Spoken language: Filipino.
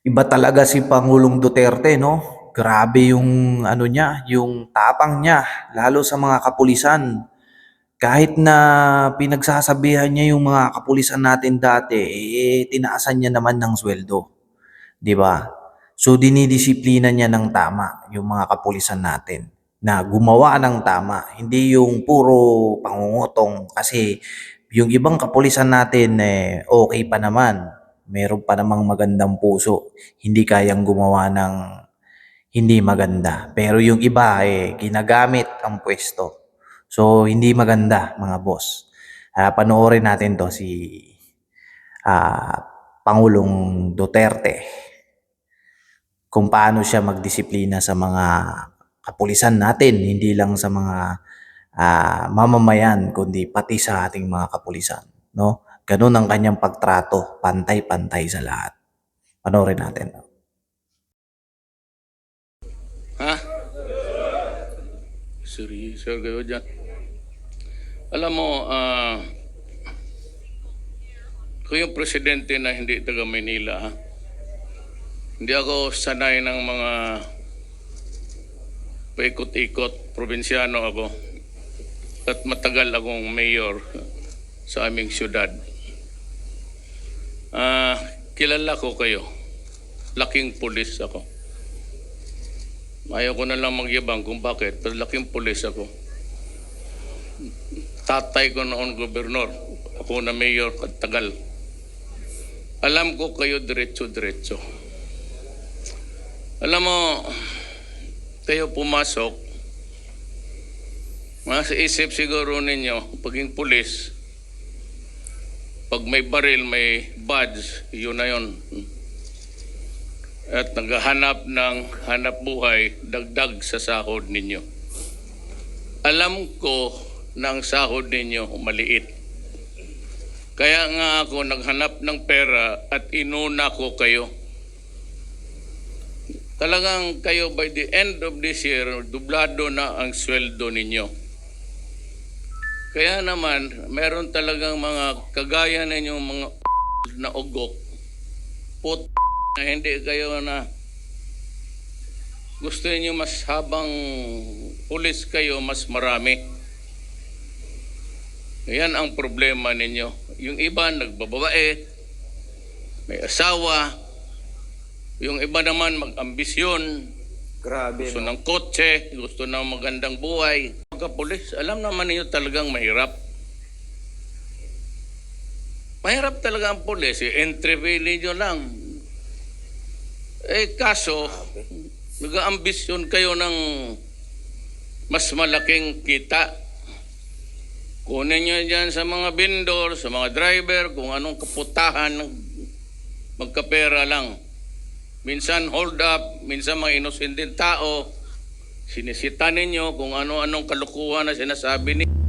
Iba talaga si Pangulong Duterte 'no? Grabe yung ano niya, yung tapang niya lalo sa mga kapulisan. Kahit na pinagsasabihan niya yung mga kapulisan natin dati, tinaasan niya naman ng suweldo, 'di ba? So dinidisiplina niya ng tama yung mga kapulisan natin na gumawa ng tama, hindi yung puro pangungutong kasi yung ibang kapulisan natin okay pa naman, meron pa namang magandang puso, hindi kayang gumawa ng hindi maganda. Pero yung iba ginagamit ang puwesto. So hindi maganda mga boss. Panoorin natin 'to si ah, Pangulong Duterte kung paano siya magdisiplina sa mga kapulisan natin, hindi lang sa mga mamamayan kundi pati sa ating mga kapulisan, 'no? Gano'n ang kanyang pagtrato, pantay-pantay sa lahat. Panoorin natin. Ha? Seryoso kayo dyan. Alam mo, kung yung presidente na hindi taga Manila, ha? Hindi ako sanay ng mga paikot-ikot. Probinsyano ako. At matagal akong mayor sa aming syudad. Kilala ko kayo. Laking pulis ako. Ayaw ko na lang magyabang kung bakit, pero laking pulis ako. Tatay ko noon gobernador. Ako na mayor at tagal. Alam ko kayo diretso-diretso. Alam mo, kayo pumasok, sa isip siguro ninyo, paging pulis, pag may baril, may badge, yun na yun. At naghahanap ng hanap buhay, dagdag sa sahod ninyo. Alam ko na ang sahod ninyo maliit. Kaya nga ako naghanap ng pera at inuna ko kayo. Talagang kayo by the end of this year, dublado na ang sweldo ninyo. Kaya naman, meron talagang mga kagaya ninyong mga na ugok, na hindi kayo na gusto niyo mas habang pulis kayo, mas marami. Yan ang problema ninyo. Yung iba nagbababae, may asawa, yung iba naman mag-ambisyon, Grabe, gusto ng kotse, gusto ng magandang buhay. Pagka-pulis, alam naman niyo talagang mahirap. Mahirap talaga ang pulis. Entry fee ninyo lang. Kaso, nag-aambisyon kayo ng mas malaking kita. Kunin nyo dyan sa mga vendor, sa mga driver, kung anong kaputahan, magkapera lang. Minsan hold up, minsan mga inosenteng tao, sinisita ninyo kung ano-anong kalukuhan na sinasabi ninyo.